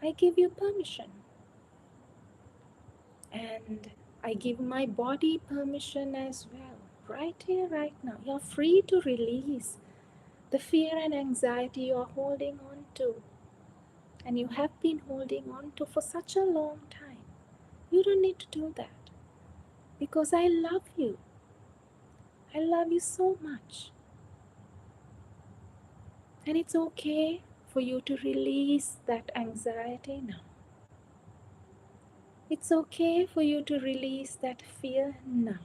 I give you permission. And I give my body permission as well. Right here, right now. You're free to release the fear and anxiety you're holding on to. And you have been holding on to for such a long time. You don't need to do that. Because I love you. I love you so much. And it's okay for you to release that anxiety now. It's okay for you to release that fear now.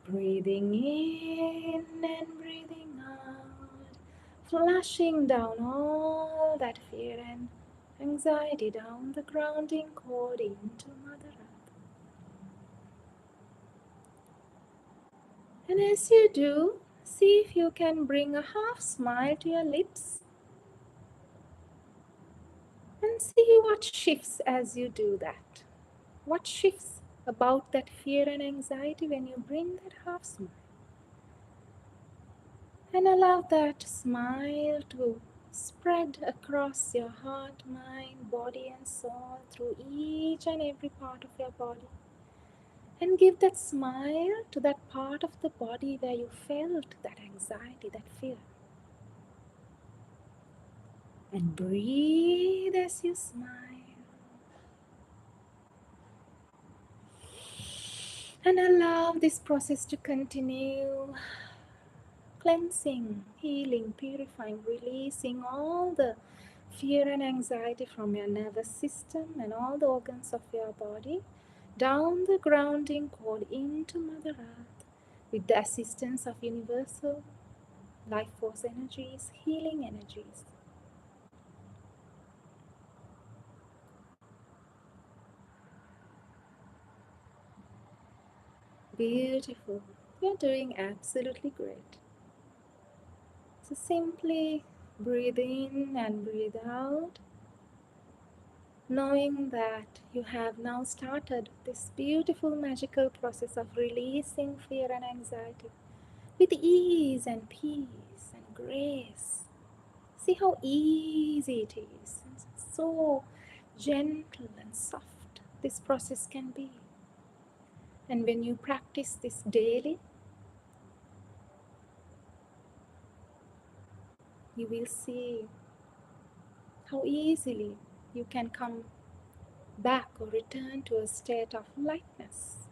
Breathing in and breathing out, flushing down all that fear and anxiety down the grounding cord into Mother Earth. And as you do, see if you can bring a half smile to your lips and see what shifts as you do that. What shifts about that fear and anxiety when you bring that half smile? And allow that smile to spread across your heart, mind, body and soul through each and every part of your body. And give that smile to that part of the body where you felt that anxiety, that fear. And breathe as you smile. And allow this process to continue. Cleansing, healing, purifying, releasing all the fear and anxiety from your nervous system and all the organs of your body down the grounding cord into Mother Earth with the assistance of universal life force energies, healing energies. Beautiful. You're doing absolutely great. So simply breathe in and breathe out, knowing that you have now started this beautiful magical process of releasing fear and anxiety with ease and peace and grace. See how easy it is, and so gentle and soft this process can be. And when you practice this daily, you will see how easily you can come back or return to a state of lightness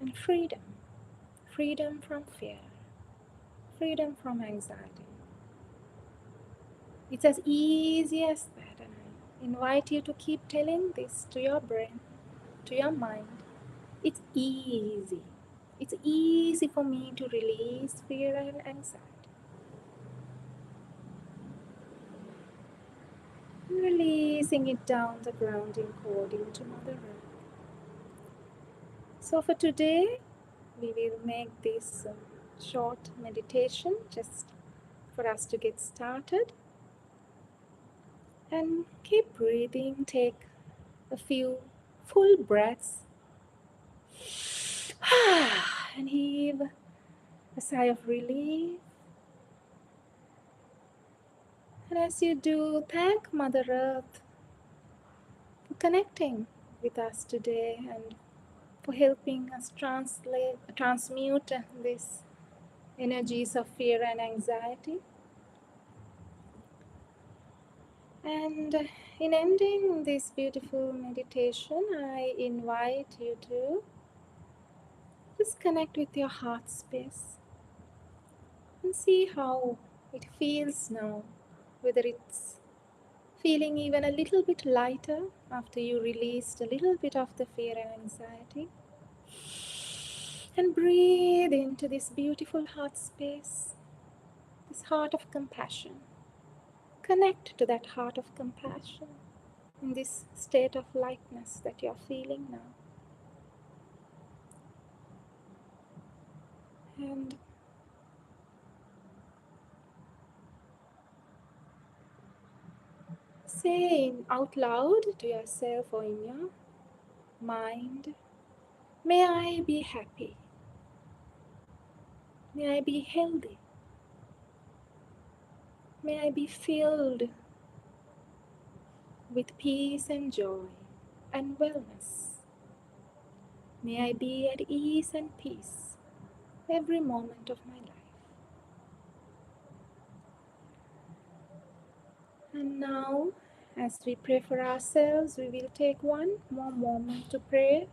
and freedom. Freedom from fear, freedom from anxiety. It's as easy as that, and I invite you to keep telling this to your brain, to your mind. It's easy. It's easy for me to release fear and anxiety. And releasing it down the grounding cord into Mother Earth. So for today, we will make this short meditation just for us to get started. And keep breathing. Take a few full breaths. And heave a sigh of relief. And as you do, thank Mother Earth for connecting with us today and for helping us transmute these energies of fear and anxiety. And in ending this beautiful meditation, I invite you to just connect with your heart space and see how it feels now, whether it's feeling even a little bit lighter after you released a little bit of the fear and anxiety. And breathe into this beautiful heart space, this heart of compassion. Connect to that heart of compassion in this state of lightness that you're feeling now. And say out loud to yourself or in your mind, may I be happy. May I be healthy. May I be filled with peace and joy and wellness. May I be at ease and peace every moment of my life. And now, as we pray for ourselves, we will take one more moment to pray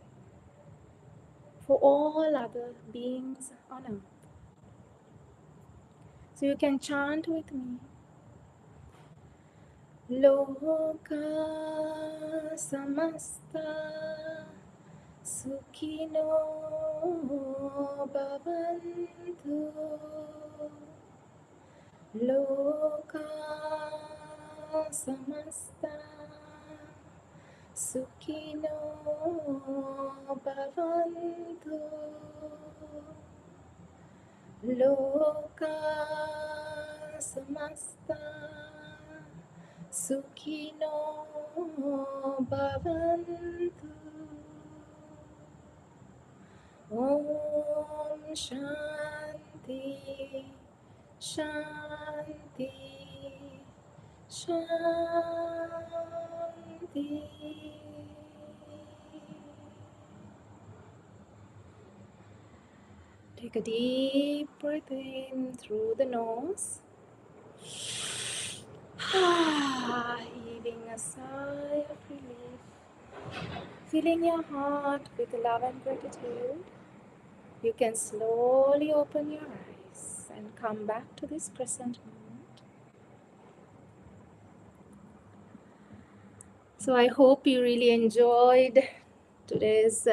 for all other beings on earth. So you can chant with me. Loka samasta sukhino bhavantu. Loka samasta sukhino bhavantu. Loka samasta sukhino bhavantu. Om Shanti Shanti Shanti. Take a deep breath in through the nose. Heaving a sigh of relief. Filling your heart with love and gratitude. You can slowly open your eyes and come back to this present moment. So I hope you really enjoyed today's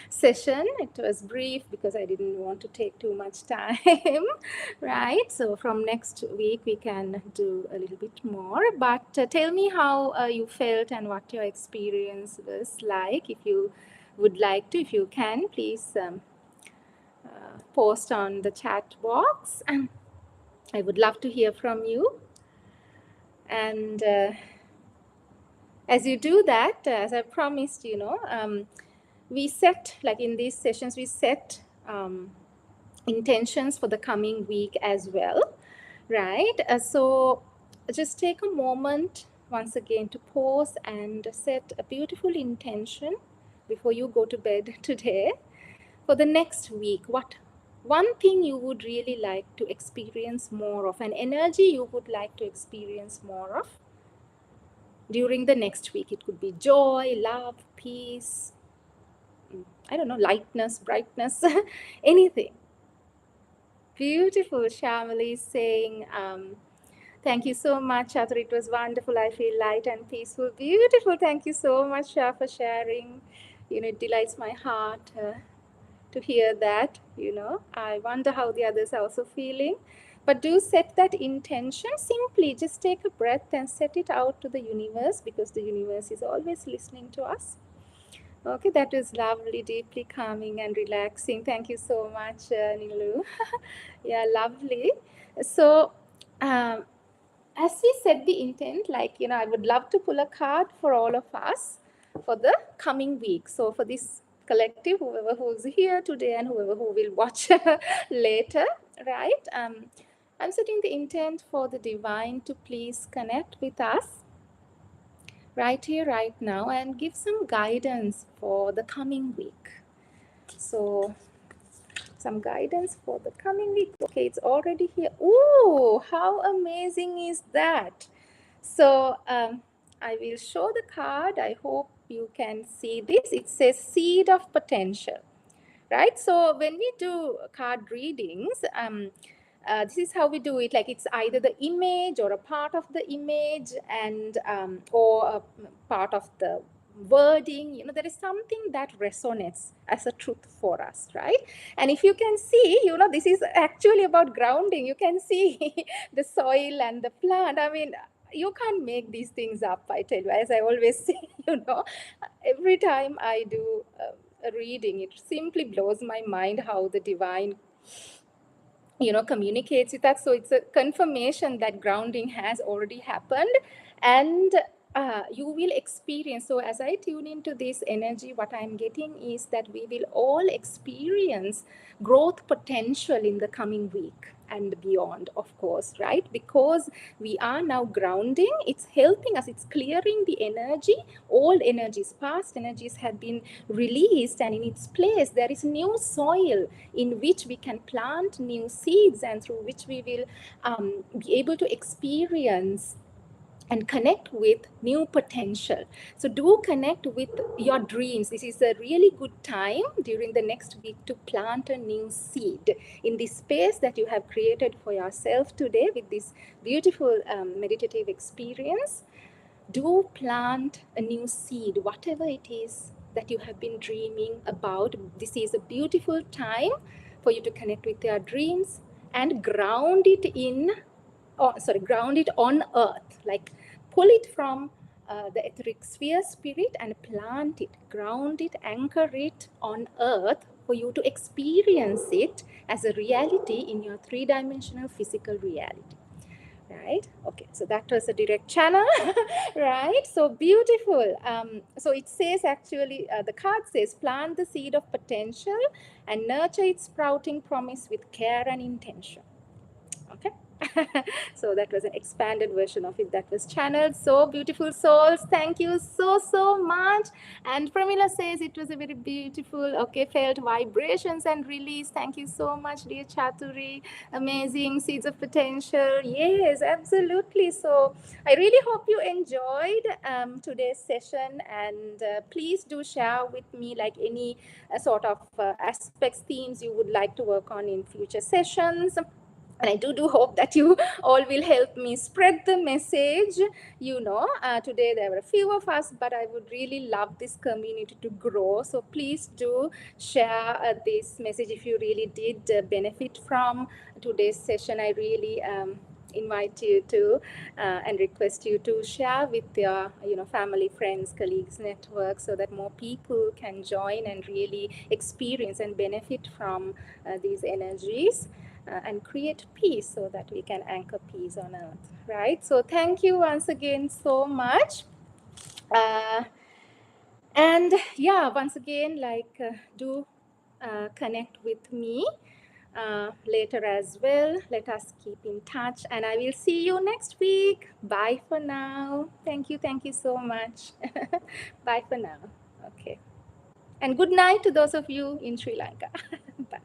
session. It was brief because I didn't want to take too much time, right? So from next week, we can do a little bit more. But tell me how you felt and what your experience was like. If you would like to, if you can, please post on the chat box. And I would love to hear from you. And as you do that, as I promised, we set, like in these sessions, we set intentions for the coming week as well, right? So just take a moment once again to pause and set a beautiful intention before you go to bed today for the next week. What one thing you would really like to experience more of, an energy you would like to experience more of during the next week? It could be joy, love, peace, I don't know, lightness, brightness, anything. Beautiful. Shamali is saying, thank you so much, Chathur. It was wonderful. I feel light and peaceful. Beautiful. Thank you so much, Shah, for sharing. It delights my heart to hear that. I wonder how the others are also feeling. But do set that intention. Simply just take a breath and set it out to the universe, because the universe is always listening to us. Okay, that was lovely, deeply calming and relaxing. Thank you so much, Nilu. Yeah, lovely. So, as we set the intent, I would love to pull a card for all of us for the coming week. So, for this collective, whoever who's here today and whoever who will watch later, right? I'm setting the intent for the divine to please connect with us right here, right now, and give some guidance for the coming week. So, some guidance for the coming week. Okay, it's already here. Ooh, how amazing is that? So, I will show the card. I hope you can see this. It says seed of potential, right? So, when we do card readings, this is how we do it. Like, it's either the image or a part of the image, and or a part of the wording. There is something that resonates as a truth for us, right? And if you can see, this is actually about grounding. You can see the soil and the plant. I mean, you can't make these things up, I tell you. As I always say, every time I do a reading, it simply blows my mind how the divine communicates with us. So it's a confirmation that grounding has already happened, and you will experience. So as I tune into this energy, what I'm getting is that we will all experience growth potential in the coming week and beyond, of course, right? Because we are now grounding. It's helping us. It's clearing the energy. Old energies, past energies have been released, and in its place there is new soil in which we can plant new seeds, and through which we will be able to experience and connect with new potential. So do connect with your dreams. This is a really good time during the next week to plant a new seed in this space that you have created for yourself today with this beautiful meditative experience. Do plant a new seed, whatever it is that you have been dreaming about. This is a beautiful time for you to connect with your dreams and ground it on earth. Like, pull it from the etheric sphere spirit and plant it, ground it, anchor it on earth for you to experience it as a reality in your three-dimensional physical reality. Right? Okay, so that was a direct channel, right? So beautiful. So it says, actually, the card says, plant the seed of potential and nurture its sprouting promise with care and intention. Okay. So that was an expanded version of it that was channeled. So beautiful souls, thank you so much. And Pramila says it was a very beautiful, okay, felt vibrations and release. Thank you so much, dear Chathuri. Amazing seeds of potential. Yes, absolutely. So I really hope you enjoyed today's session, and please do share with me like any sort of aspects, themes you would like to work on in future sessions. And I do hope that you all will help me spread the message. Today there were a few of us, but I would really love this community to grow. So please do share this message if you really did benefit from today's session. I really invite you to and request you to share with your family, friends, colleagues, network, so that more people can join and really experience and benefit from these energies. And create peace so that we can anchor peace on earth, right? So thank you once again so much. And yeah, once again, do connect with me later as well. Let us keep in touch, and I will see you next week. Bye for now. Thank you so much. Bye for now. Okay. And good night to those of you in Sri Lanka. Bye.